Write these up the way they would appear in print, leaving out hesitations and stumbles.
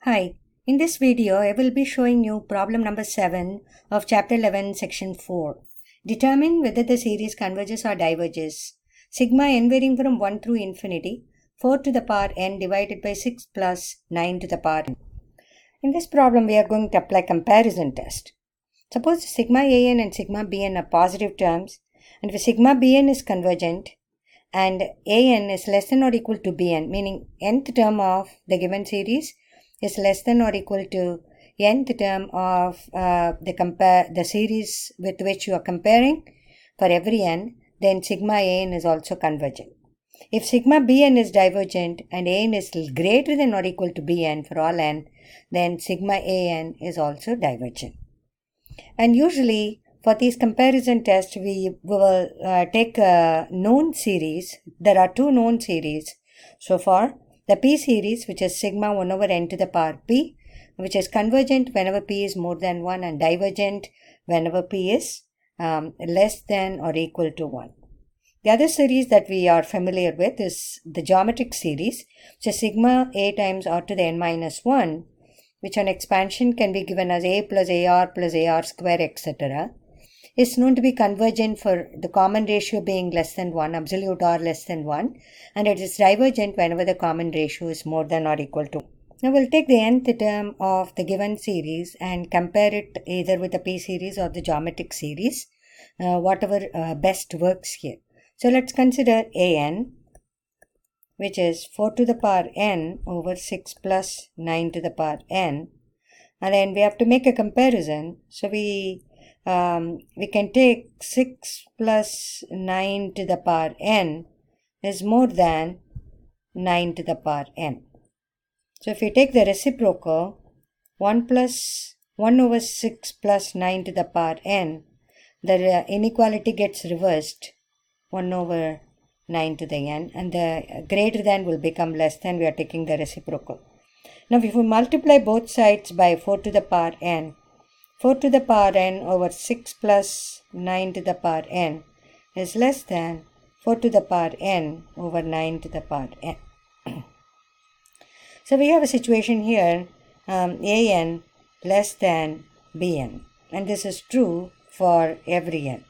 Hi, in this video I will be showing you problem number 7 of chapter 11 section 4. Determine whether the series converges or diverges. Sigma n varying from 1 through infinity, 4 to the power n divided by 6 plus 9 to the power n. In this problem we are going to apply comparison test. Suppose sigma an and sigma bn are positive terms, and if sigma bn is convergent and an is less than or equal to bn, meaning nth term of the given series is less than or equal to nth term of the series with which you are comparing for every n, then sigma an is also convergent. If sigma bn is divergent and an is greater than or equal to bn for all n, then sigma an is also divergent. And usually for these comparison tests, we will take a known series. There are two known series so far. The p series, which is sigma 1 over n to the power p, which is convergent whenever p is more than 1 and divergent whenever p is less than or equal to 1. The other series that we are familiar with is the geometric series, which is sigma a times r to the n minus 1, which on expansion can be given as a plus ar square, etc., is known to be convergent for the common ratio being less than 1, absolute r less than 1, and it is divergent whenever the common ratio is more than or equal to 1. Now we'll take the nth term of the given series and compare it either with the p series or the geometric series, whatever best works here. So let's consider an, which is 4 to the power n over 6 plus 9 to the power n, and then we have to make a comparison. So we can take 6 plus 9 to the power n is more than 9 to the power n. So if we take the reciprocal, 1 over 6 plus 9 to the power n, the inequality gets reversed, 1 over 9 to the n, and the greater than will become less than. We are taking the reciprocal. Now if we multiply both sides by 4 to the power n, 4 to the power n over 6 plus 9 to the power n is less than 4 to the power n over 9 to the power n. So we have a situation here, an less than bn, and this is true for every n.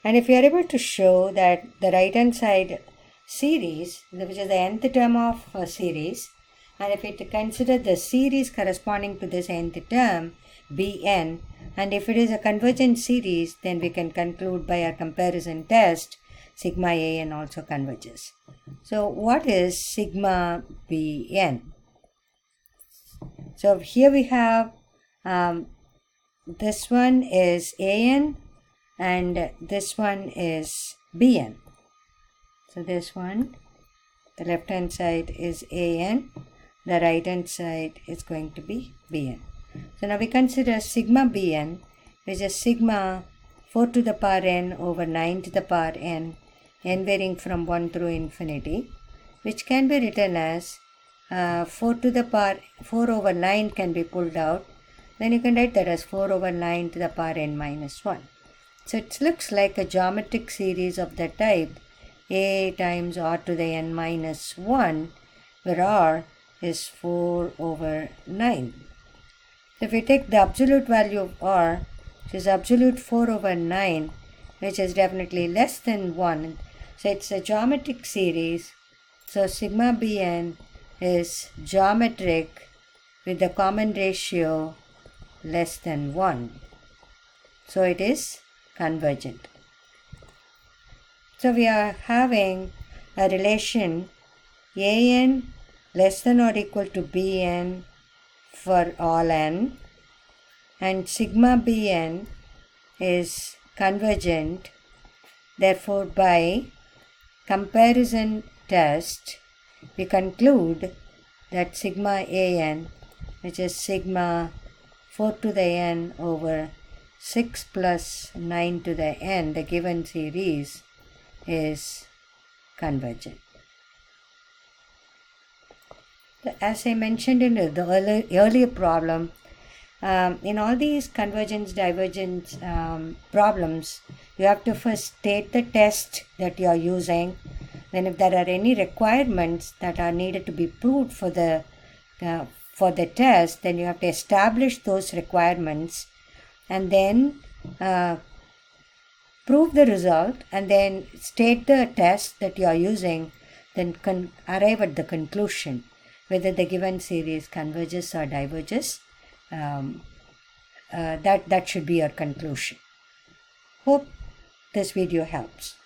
And if we are able to show that the right hand side series, which is the nth term of a series, and if we consider the series corresponding to this nth term, bn, and if it is a convergent series, then we can conclude by our comparison test, sigma an also converges. So what is sigma bn? So here we have this one is an and this one is bn. So this one, the left hand side is an, the right hand side is going to be bn. So now we consider sigma bn, which is sigma 4 to the power n over 9 to the power n varying from 1 through infinity, which can be written as 4 over 9 can be pulled out. Then you can write that as 4 over 9 to the power n minus 1. So it looks like a geometric series of the type a times r to the n minus 1, where r is 4 over 9. So if we take the absolute value of r, which is absolute 4 over 9, which is definitely less than 1, so it's a geometric series. So sigma bn is geometric with the common ratio less than 1. So it is convergent. So we are having a relation an less than or equal to bn for all n, and sigma bn is convergent. Therefore, by comparison test, we conclude that sigma an, which is sigma 4 to the n over 6 plus 9 to the n, the given series, is convergent. As I mentioned in the earlier problem, in all these convergence divergence problems, you have to first state the test that you are using, Then if there are any requirements that are needed to be proved for the test, then you have to establish those requirements and then prove the result and then state the test that you are using, then arrive at the conclusion whether the given series converges or diverges. That should be your conclusion. Hope this video helps.